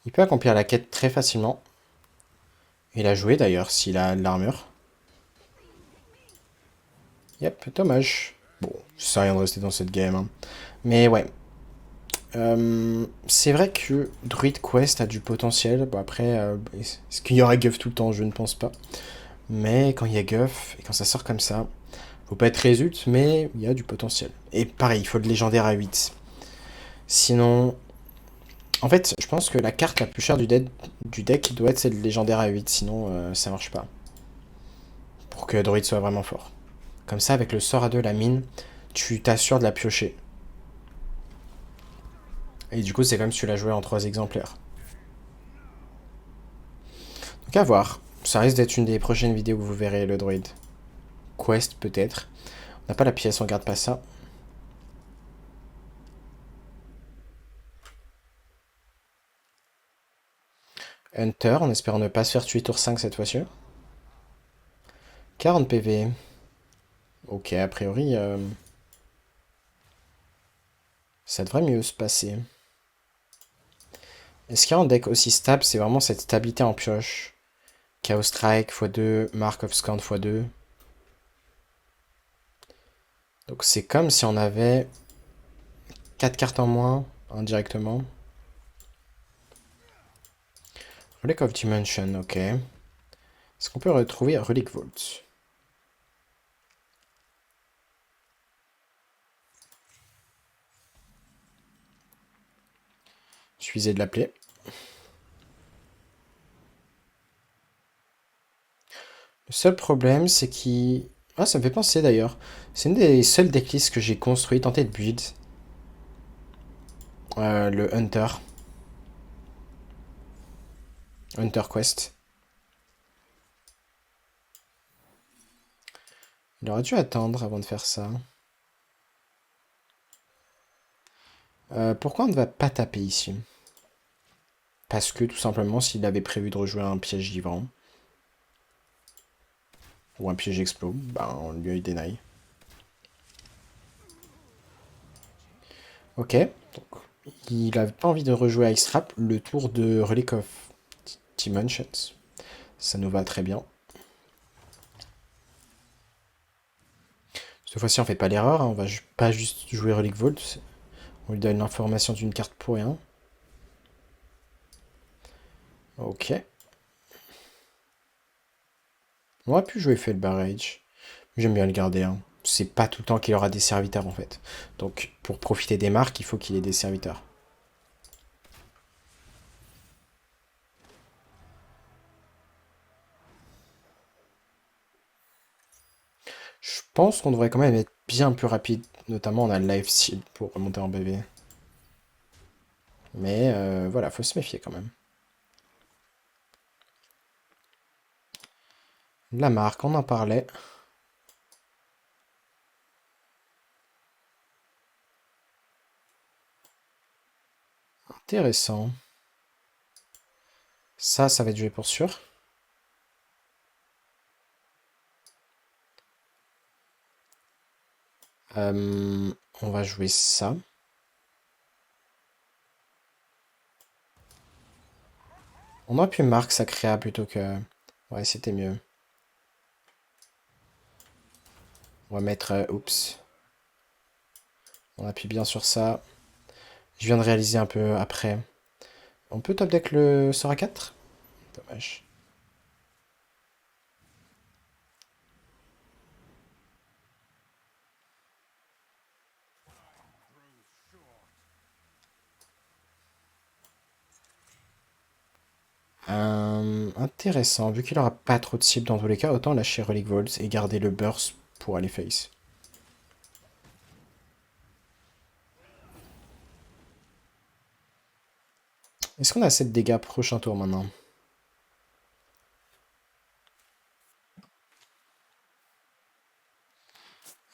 Il peut accomplir la quête très facilement. Il a joué d'ailleurs s'il a de l'armure. Yep, dommage. Bon, ça sert à rien de rester dans cette game, hein. Mais ouais. C'est vrai que Druid Quest a du potentiel. Bon, après, est-ce qu'il y aura Guff tout le temps? Je ne pense pas. Mais quand il y a Guff, et quand ça sort comme ça, faut pas être résulte, mais il y a du potentiel. Et pareil, il faut le légendaire à 8. Sinon, En fait, je pense que la carte la plus chère du deck doit être celle légendaire à 8, sinon ça marche pas. Pour que Druid soit vraiment fort. Comme ça, avec le sort à 2, la mine, tu t'assures de la piocher. Et du coup, c'est comme si tu l'as joué en 3 exemplaires. Donc à voir. Ça risque d'être une des prochaines vidéos que vous verrez le Druid. Quest peut-être. On n'a pas la pièce, on garde pas ça. Hunter, en espérant ne pas se faire tuer tour 5 cette fois-ci. 40 PV. Ok, a priori, ça devrait mieux se passer. Est-ce qu'il y a un deck aussi stable? C'est vraiment cette stabilité en pioche. Chaos Strike x2, Mark of Scant x2. Donc c'est comme si on avait 4 cartes en moins, indirectement. Relic of Dimension, ok. Est-ce qu'on peut retrouver Relic Vault? Suffisait de l'appeler. Le seul problème, c'est qu'il... Ah, ça me fait penser d'ailleurs. C'est une des seules decklists que j'ai construit, tenté de build. Le Hunter. Hunter Quest. Il aurait dû attendre avant de faire ça. Pourquoi on ne va pas taper ici? Parce que tout simplement, s'il avait prévu de rejouer un piège givrant, ou un piège explos, ben on lui a eu deny. Ok, donc il avait pas envie de rejouer Ice Trap le tour de Relic of Dimensions. Ça nous va très bien. Cette fois-ci, on fait pas l'erreur, hein, on va pas juste jouer Relic Vault. On lui donne l'information d'une carte pour rien. Ok. On aurait pu jouer Fell Barrage. J'aime bien le garder, hein. C'est pas tout le temps qu'il aura des serviteurs en fait. Donc pour profiter des marques, il faut qu'il ait des serviteurs. Je pense qu'on devrait quand même être bien plus rapide. Notamment, on a le Life Steal pour remonter en BV. Mais voilà, faut se méfier quand même. La marque, on en parlait. Intéressant. Ça va être joué pour sûr. On va jouer ça. On aurait pu marque sa créa plutôt que... Ouais, c'était mieux. On va mettre... oups. On appuie bien sur ça. Je viens de réaliser un peu après. On peut top deck le Sora 4? Dommage. Intéressant. Vu qu'il aura pas trop de cibles dans tous les cas, autant lâcher Relic Volts et garder le burst pour aller face. Est-ce qu'on a assez de dégâts prochain tour maintenant?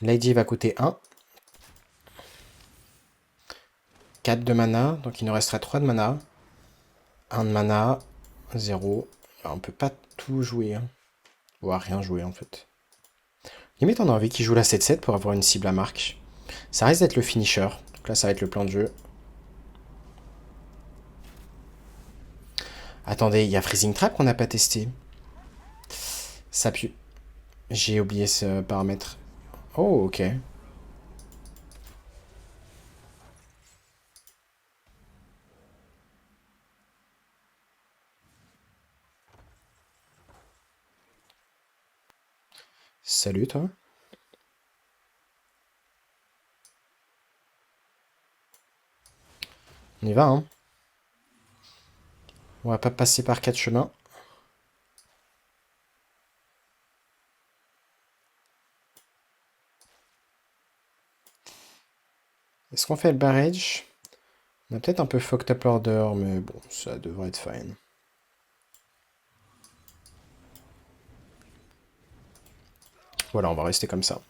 Lady va coûter 1. 4 de mana, donc il nous restera 3 de mana. 1 de mana, 0. Alors, on peut pas tout jouer, hein. Voire rien jouer en fait. Limite on a envie qu'il joue la 7-7 pour avoir une cible à marque. Ça risque d'être le finisher. Donc là ça va être le plan de jeu. Attendez, il y a Freezing Trap qu'on n'a pas testé. Ça pue. J'ai oublié ce paramètre. Oh, ok. Salut toi. On y va, hein. On va pas passer par 4 chemins. Est-ce qu'on fait le barrage? On a peut-être un peu fucked up l'order, mais bon, ça devrait être fine. Voilà, on va rester comme ça.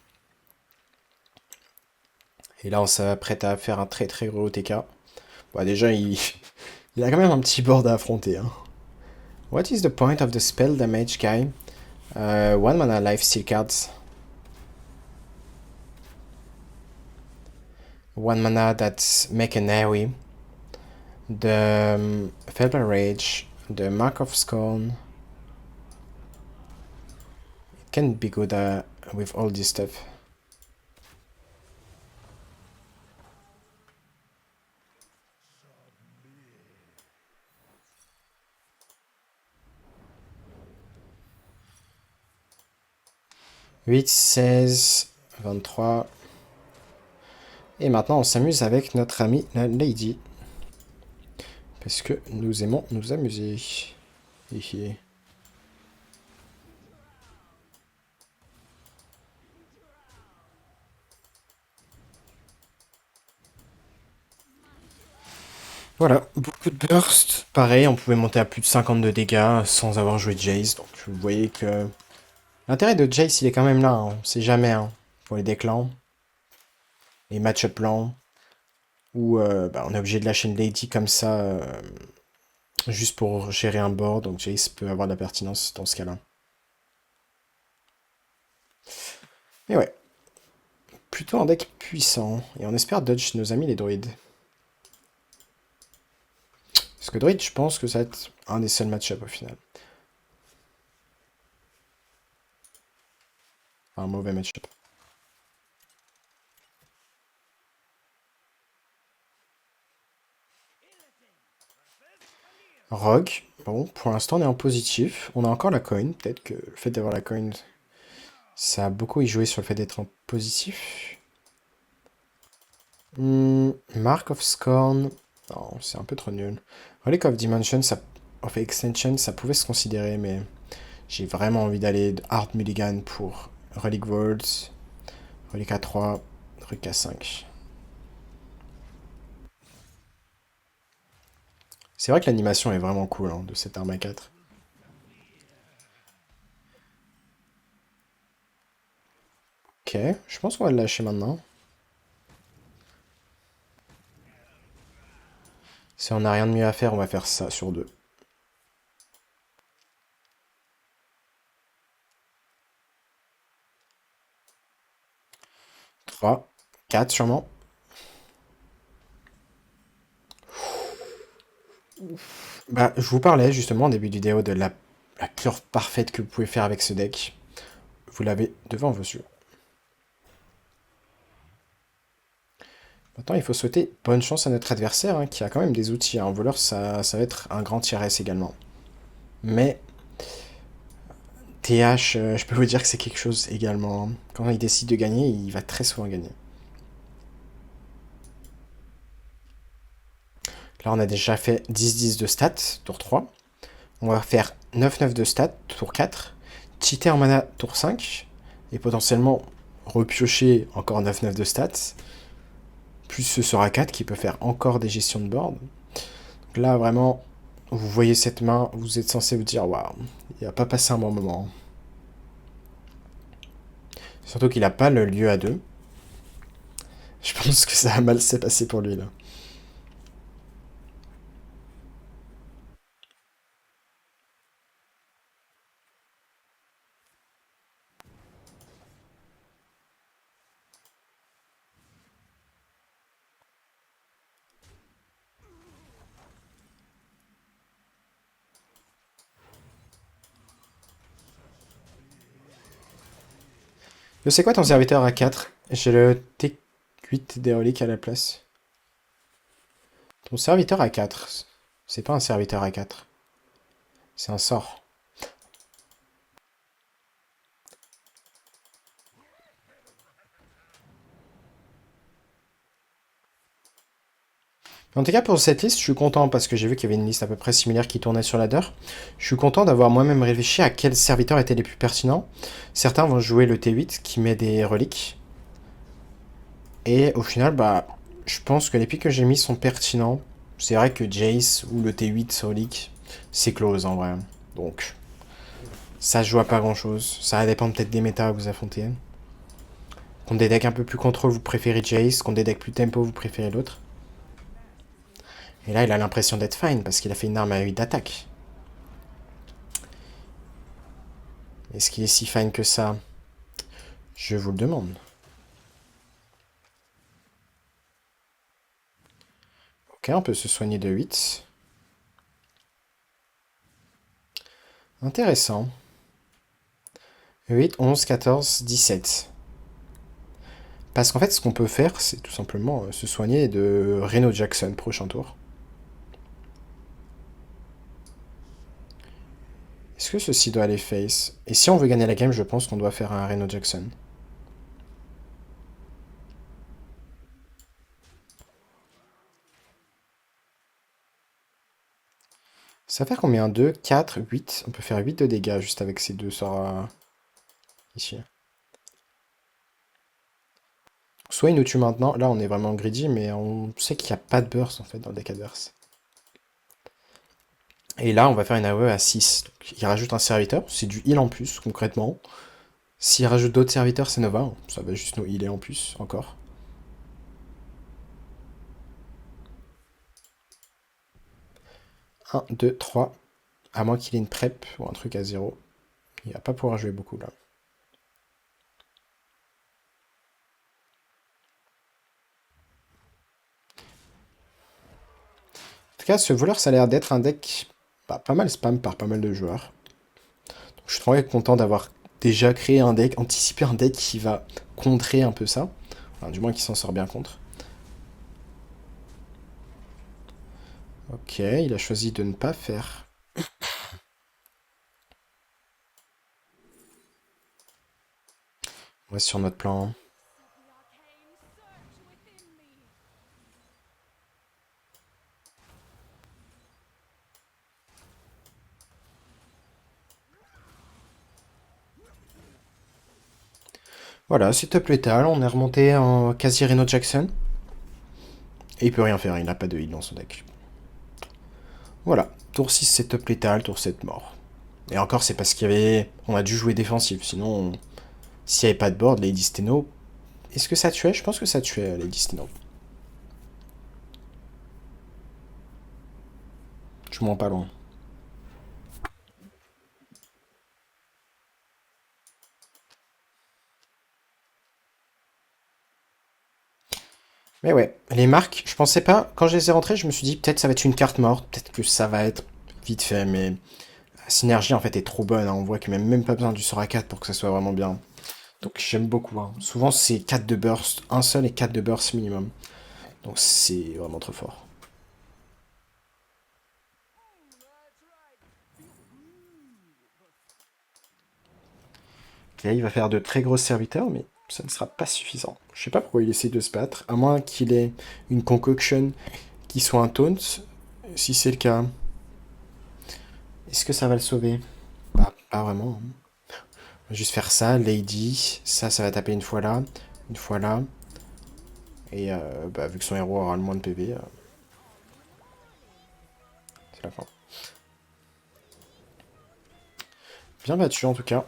Et là, on s'apprête à faire un très très gros TK. Bon, déjà, il a quand même un petit board à affronter. Hein. What is the point of the spell damage guy? One mana life steal cards. One mana that's make an AoE. The Felber Rage. The Mark of Scorn. It can be good with all this stuff. « 8, 16, 23... Et maintenant, on s'amuse avec notre amie la Lady. Parce que nous aimons nous amuser. Hihi. Voilà, beaucoup de burst. Pareil, on pouvait monter à plus de 50 de dégâts sans avoir joué Jace. Donc vous voyez que l'intérêt de Jace, il est quand même là. Hein. On sait jamais hein, pour les déclans, les match-up lents, où bah, on est obligé de lâcher une Lady comme ça, juste pour gérer un board. Donc Jace peut avoir de la pertinence dans ce cas-là. Mais ouais, plutôt un deck puissant. Et on espère dodge nos amis les druides. Parce que druide, je pense que ça va être un des seuls match-up au final. Un mauvais match-up. Rogue, bon, pour l'instant on est en positif. On a encore la coin. Peut-être que le fait d'avoir la coin, ça a beaucoup y joué sur le fait d'être en positif. Mark of Scorn. Non, c'est un peu trop nul. Relic of Dimension, of Extension, ça pouvait se considérer, mais j'ai vraiment envie d'aller de Hard Mulligan pour Relic Worlds, Relic A3, Relic A5. C'est vrai que l'animation est vraiment cool hein, de cette arme à 4. Ok, je pense qu'on va le lâcher maintenant. Si on n'a rien de mieux à faire, on va faire ça sur 2. 3, 4 sûrement. Bah, je vous parlais justement au début du vidéo de la curve parfaite que vous pouvez faire avec ce deck. Vous l'avez devant vos yeux. Maintenant, il faut souhaiter bonne chance à notre adversaire, hein, qui a quand même des outils. Un voleur, ça va être un grand TRS également. Mais TH, je peux vous dire que c'est quelque chose également. Quand il décide de gagner, il va très souvent gagner. Là, on a déjà fait 10-10 de stats, tour 3. On va faire 9-9 de stats, tour 4. Cheater en mana, tour 5. Et potentiellement repiocher encore 9-9 de stats. Plus ce sera 4 qui peut faire encore des gestions de board. Donc là, vraiment, vous voyez cette main, vous êtes censé vous dire, waouh, il va pas passé un bon moment. Surtout qu'il n'a pas le lieu à 2. Je pense que ça a mal s'est passé pour lui, là. Je sais quoi ton serviteur à 4? J'ai le T8 des reliques à la place. Ton serviteur à 4. C'est pas un serviteur à 4. C'est un sort. En tout cas, pour cette liste, je suis content parce que j'ai vu qu'il y avait une liste à peu près similaire qui tournait sur ladder. Je suis content d'avoir moi-même réfléchi à quels serviteurs étaient les plus pertinents. Certains vont jouer le T8 qui met des reliques. Et au final, bah, je pense que les pics que j'ai mis sont pertinents. C'est vrai que Jace ou le T8 relique, c'est close en vrai. Donc, ça se joue à pas grand chose. Ça va dépendre peut-être des méta que vous affrontez. Contre des decks un peu plus contrôle, vous préférez Jace. Contre des decks plus tempo, vous préférez l'autre. Et là, il a l'impression d'être fine parce qu'il a fait une arme à 8 d'attaque. Est-ce qu'il est si fine que ça? Je vous le demande. Ok, on peut se soigner de 8. Intéressant. 8, 11, 14, 17. Parce qu'en fait, ce qu'on peut faire, c'est tout simplement se soigner de Reno Jackson prochain tour. Est-ce que ceci doit aller face? Et si on veut gagner la game, je pense qu'on doit faire un Reno Jackson. Ça va faire combien? 2, 4, 8. On peut faire 8 de dégâts juste avec ces deux sorts ici. Soit il nous tue maintenant. Là, on est vraiment greedy, mais on sait qu'il n'y a pas de burst en fait dans le deck adverse. Et là, on va faire une AOE à 6. Donc, il rajoute un serviteur. C'est du heal en plus, concrètement. S'il rajoute d'autres serviteurs, c'est Nova. Ça va juste nous healer en plus, encore. Un, 2, 3. À moins qu'il ait une prep ou un truc à 0. Il va pas pouvoir jouer beaucoup là. En tout cas, ce voleur, ça a l'air d'être un deck pas mal spam par pas mal de joueurs. Donc, je suis trop content d'avoir déjà créé un deck, anticipé un deck qui va contrer un peu ça. Enfin, du moins qui s'en sort bien contre. Ok, il a choisi de ne pas faire. On reste sur notre plan. Voilà, c'est top létal. On est remonté en quasi Reno Jackson. Et il peut rien faire, il n'a pas de heal dans son deck. Voilà, tour 6 c'est top létal, tour 7 mort. Et encore c'est parce qu'il y avait... On a dû jouer défensif, sinon... S'il n'y avait pas de board, Lady Steno... Est-ce que ça tuait? Je pense que ça tuait Lady Steno. Je m'en pas loin. Mais ouais, les marques, je pensais pas... Quand je les ai rentrées, je me suis dit peut-être ça va être une carte morte, peut-être que ça va être vite fait, mais... La synergie en fait est trop bonne, hein. On voit qu'il n'y a même pas besoin du sort à 4 pour que ça soit vraiment bien. Donc j'aime beaucoup, hein. Souvent c'est 4 de burst, un seul et 4 de burst minimum. Donc c'est vraiment trop fort. Et là, il va faire de très gros serviteurs, mais ça ne sera pas suffisant. Je sais pas pourquoi il essaie de se battre, à moins qu'il ait une concoction qui soit un taunt. Si c'est le cas, est-ce que ça va le sauver? Bah, pas vraiment, hein. On va juste faire ça, Lady. Ça va taper une fois là, une fois là. Et bah, vu que son héros aura le moins de PV, c'est la fin. Bien battu en tout cas.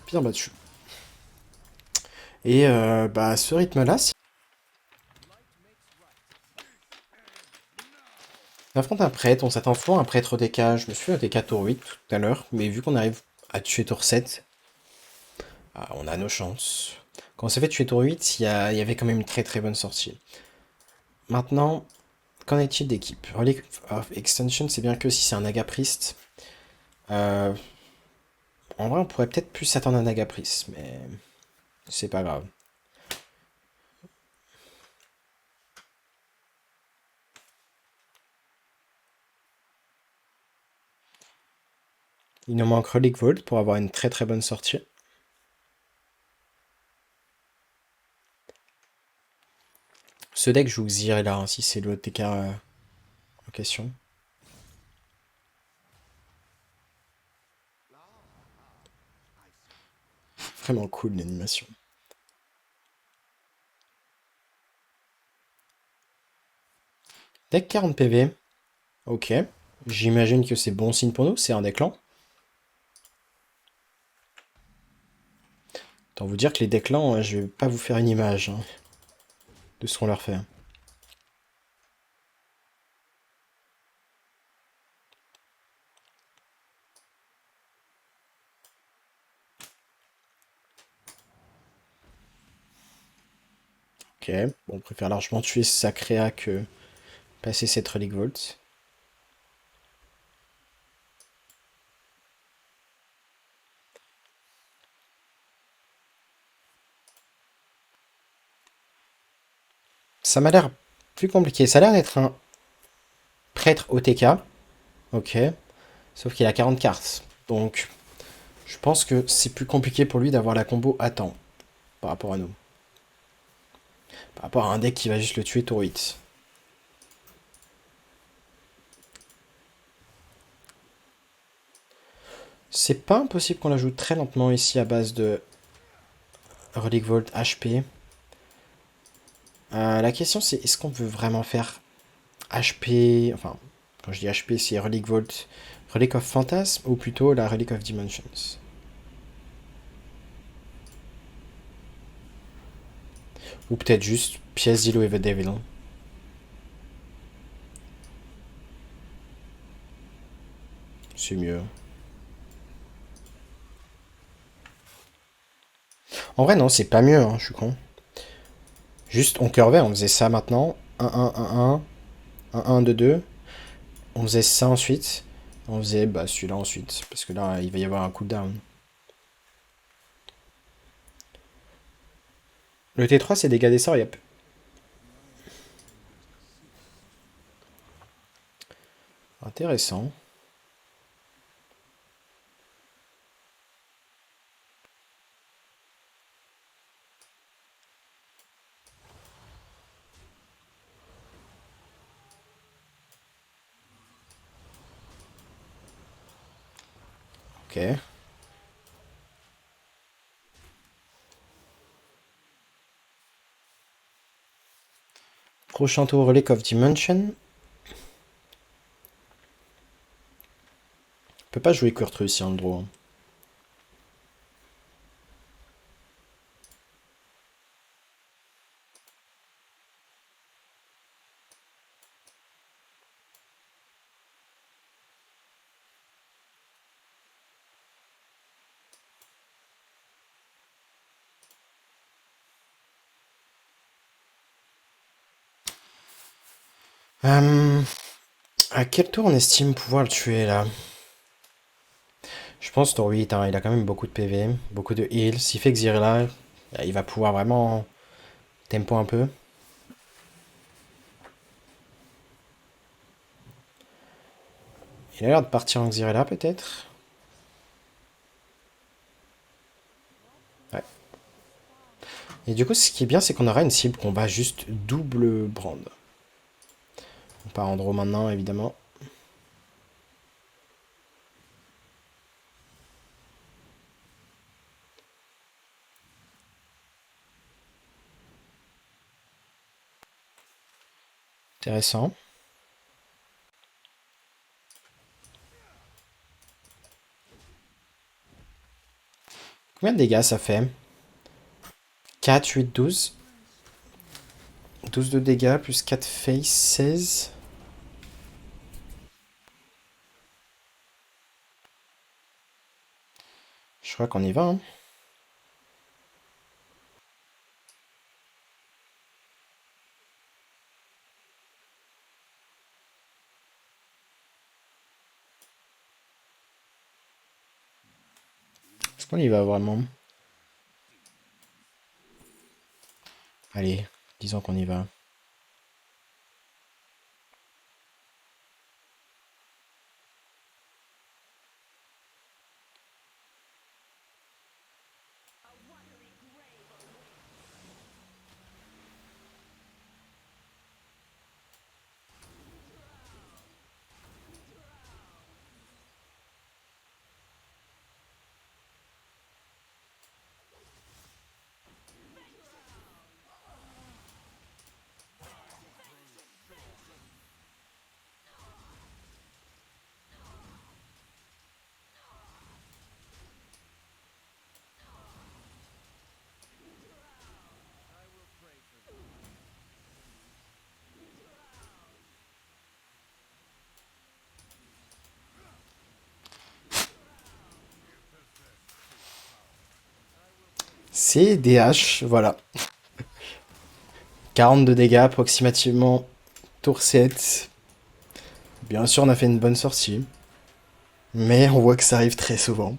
Bien battu. Et bah, à ce rythme-là, si on affronte un prêtre, on s'attend souvent à un prêtre au DK. Je me suis fait un DK tour 8 tout à l'heure, mais vu qu'on arrive à tuer tour 7, ah, on a nos chances. Quand on s'est fait tuer tour 8, il y avait quand même une très très bonne sortie. Maintenant, qu'en est-il d'équipe? Relic of Extension, c'est bien que si c'est un Agapriest. Euh, En vrai, on pourrait peut-être plus s'attendre à un Agapriest, mais c'est pas grave. Il nous manque Relic Vault pour avoir une très très bonne sortie. Ce deck joue Xyrella, hein, si c'est le TK en question. Vraiment cool l'animation. Deck 40 PV. Ok. J'imagine que c'est bon signe pour nous, c'est un deck lent. Autant vous dire que les decks lents, je vais pas vous faire une image hein, de ce qu'on leur fait. Ok, bon, on préfère largement tuer sa créa que passer cette Relic Vault. Ça m'a l'air plus compliqué. Ça a l'air d'être un prêtre OTK. Ok. Sauf qu'il a 40 cartes. Donc, je pense que c'est plus compliqué pour lui d'avoir la combo à temps par rapport à nous. Par rapport à un deck qui va juste le tuer tour 8. C'est pas impossible qu'on la joue très lentement ici à base de Relic Vault HP. La question c'est est-ce qu'on veut vraiment faire HP, enfin quand je dis HP c'est Relic Vault, Relic of Phantasm ou plutôt la Relic of Dimensions. Ou peut-être juste pièce d'îlot et The Devil. C'est mieux. En vrai non c'est pas mieux, hein, je suis con. Juste on curvait, on faisait ça maintenant. 1-1-1-1, 1-1-2-2. On faisait ça ensuite. On faisait bah, celui-là ensuite. Parce que là il va y avoir un cooldown. Le T3 c'est dégâts des sorts, yep. Intéressant. Ok. Prochain tour Relic of Dimension. On peut pas jouer Kurtrus ici en draw. Hein. À quel tour on estime pouvoir le tuer là? Je pense tour 8, hein, il a quand même beaucoup de PV, beaucoup de heal. S'il fait Xyrella, il va pouvoir vraiment tempo un peu. Il a l'air de partir en Xyrella peut-être. Ouais. Et du coup, ce qui est bien, c'est qu'on aura une cible qu'on va juste double brand. On part en draw maintenant, évidemment. Intéressant. Combien de dégâts ça fait? 4, 8, 12. 12 de dégâts plus 4 face, 16. Je crois qu'on y va. Hein. Est-ce qu'on y va vraiment? Allez, disons qu'on y va. C'est DH, voilà. 40 de dégâts approximativement, tour 7. Bien sûr, on a fait une bonne sortie, mais on voit que ça arrive très souvent.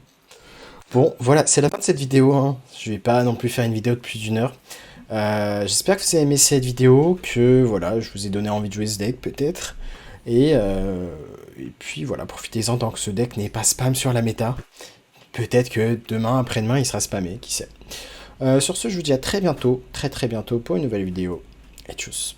Bon, voilà, c'est la fin de cette vidéo, hein. Je vais pas non plus faire une vidéo de plus d'une heure. J'espère que vous avez aimé cette vidéo, que voilà, je vous ai donné envie de jouer ce deck peut-être. Et puis voilà, profitez-en tant que ce deck n'est pas spam sur la méta. Peut-être que demain, après-demain, il sera spammé, qui sait. Sur ce, je vous dis à très bientôt, très très bientôt pour une nouvelle vidéo. Et tchuss.